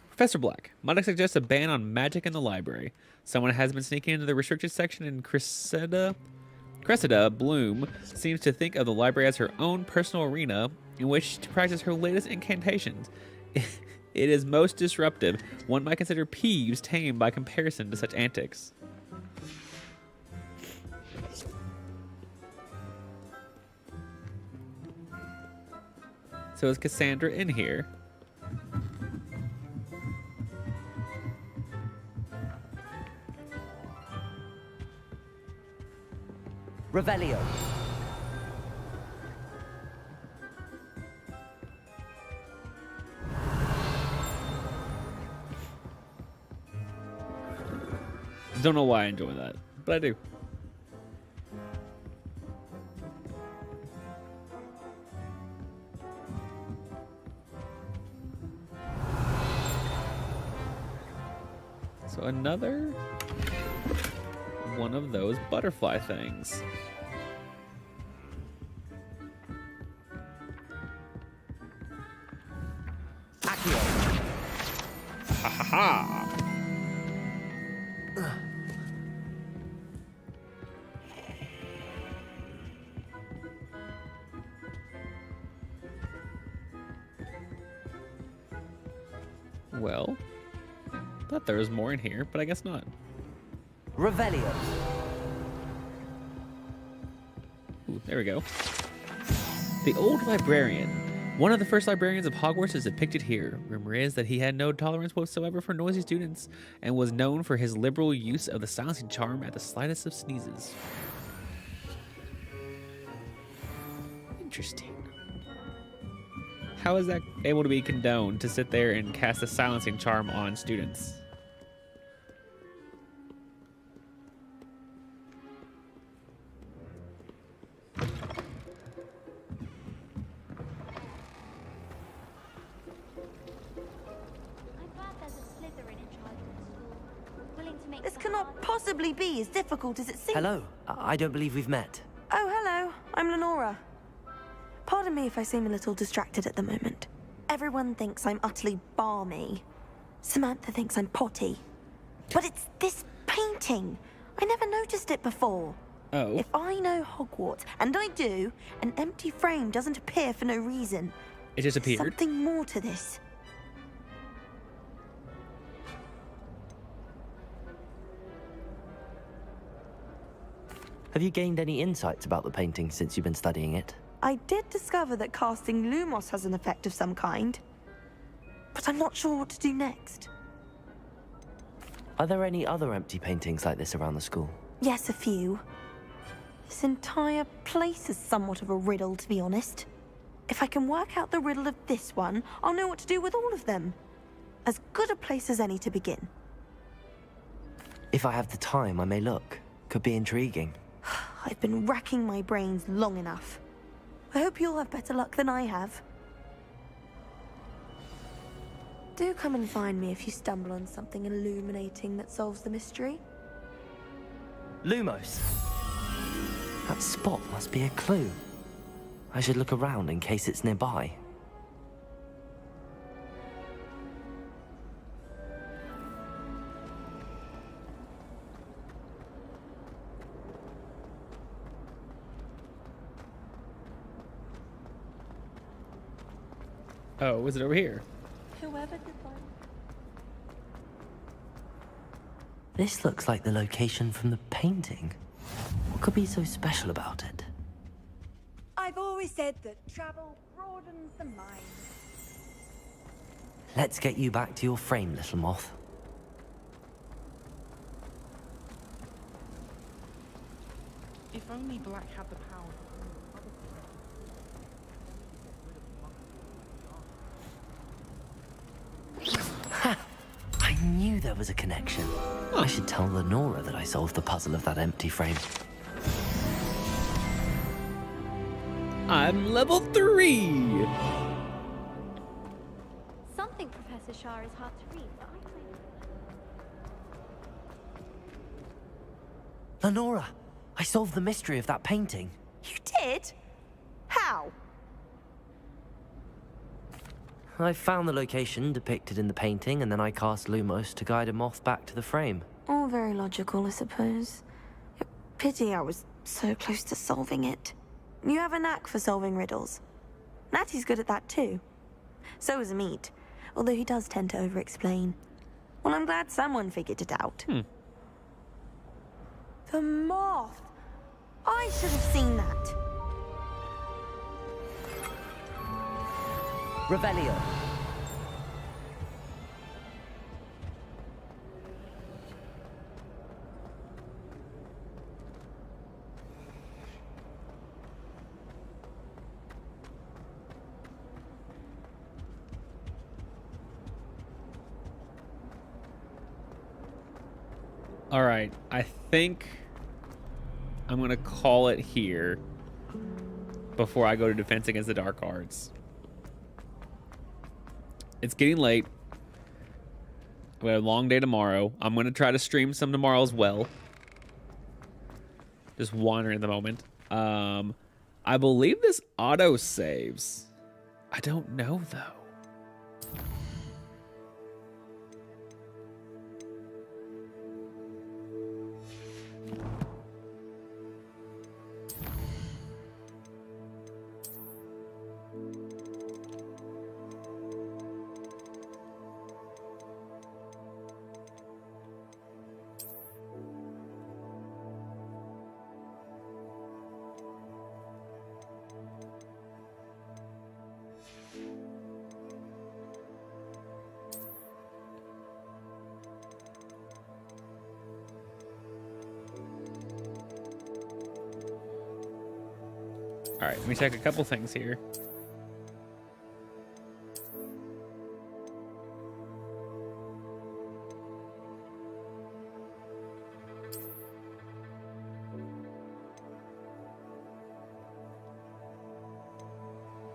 Professor Black, might I suggest a ban on magic in the library? Someone has been sneaking into the restricted section in Cressida. Bloom seems to think of the library as her own personal arena in which to practice her latest incantations. It is most disruptive. One might consider Peeves tame by comparison to such antics. So is Cassandra in here? Revelio. Don't know why I enjoy that, but I do. So another one of those butterfly things. Accio. Ha ha ha. Well, thought there was more in here, but I guess not. Revelio. Ooh, there we go. The old librarian. One of the first librarians of Hogwarts is depicted here. Rumor is that he had no tolerance whatsoever for noisy students and was known for his liberal use of the silencing charm at the slightest of sneezes. Interesting. How is that able to be condoned to sit there and cast a silencing charm on students? This cannot possibly be as difficult as it seems. Hello. I don't believe we've met. Oh, hello. I'm Lenora. Pardon me if I seem a little distracted at the moment. Everyone thinks I'm utterly balmy. Samantha thinks I'm potty. But it's this painting. I never noticed it before. Oh. If I know Hogwarts, and I do, an empty frame doesn't appear for no reason. It just appeared. Something more to this. Have you gained any insights about the painting since you've been studying it? I did discover that casting Lumos has an effect of some kind, but I'm not sure what to do next. Are there any other empty paintings like this around the school? Yes, a few. This entire place is somewhat of a riddle, to be honest. If I can work out the riddle of this one, I'll know what to do with all of them. As good a place as any to begin. If I have the time, I may look. Could be intriguing. I've been racking my brains long enough. I hope you'll have better luck than I have. Do come and find me if you stumble on something illuminating that solves the mystery. Lumos. That spot must be a clue. I should look around in case it's nearby. Oh, was it over here? Whoever did that. This looks like the location from the painting. What could be so special about it? I've always said that travel broadens the mind. Let's get you back to your frame, little moth. If only Black had the power. Ha! I knew there was a connection. I should tell Lenora that I solved the puzzle of that empty frame. I'm level 3! Something Professor Shah is hard to read, but Lenora, I solved the mystery of that painting. You did? How? I found the location depicted in the painting, and then I cast Lumos to guide a moth back to the frame. All very logical, I suppose. Pity I was so close to solving it. You have a knack for solving riddles. Natty's good at that too. So is Meat, although he does tend to over-explain. Well, I'm glad someone figured it out. The moth! I should have seen that. Revelio. All right, I think I'm gonna call it here before I go to Defense Against the Dark Arts. It's getting late. We have a long day tomorrow. I'm gonna try to stream some tomorrow as well. Just wandering at the moment. I believe this auto saves. I don't know though. All right, let me check a couple things here.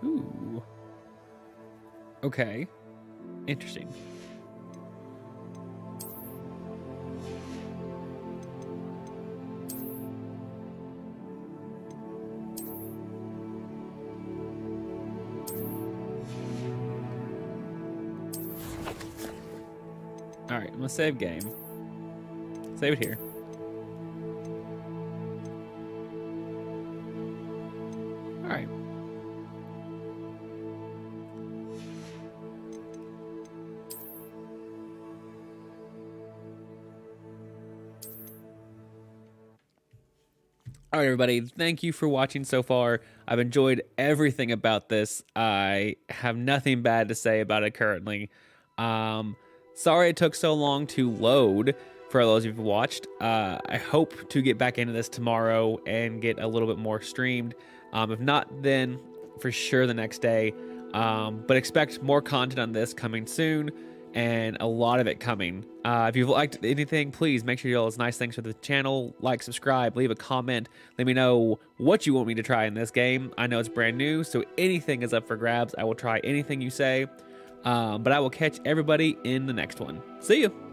Ooh. Okay. Interesting. All right, I'm gonna save game. Save it here. All right. All right, everybody, thank you for watching so far. I've enjoyed everything about this. I have nothing bad to say about it currently. Sorry it took so long to load for those of you who've watched. I hope to get back into this tomorrow and get a little bit more streamed. If not, then for sure the next day. But expect more content on this coming soon, and a lot of it coming. If you've liked anything, please make sure you do all those nice things for the channel. Like, subscribe, leave a comment. Let me know what you want me to try in this game. I know it's brand new, so anything is up for grabs. I will try anything you say. But I will catch everybody in the next one. See you.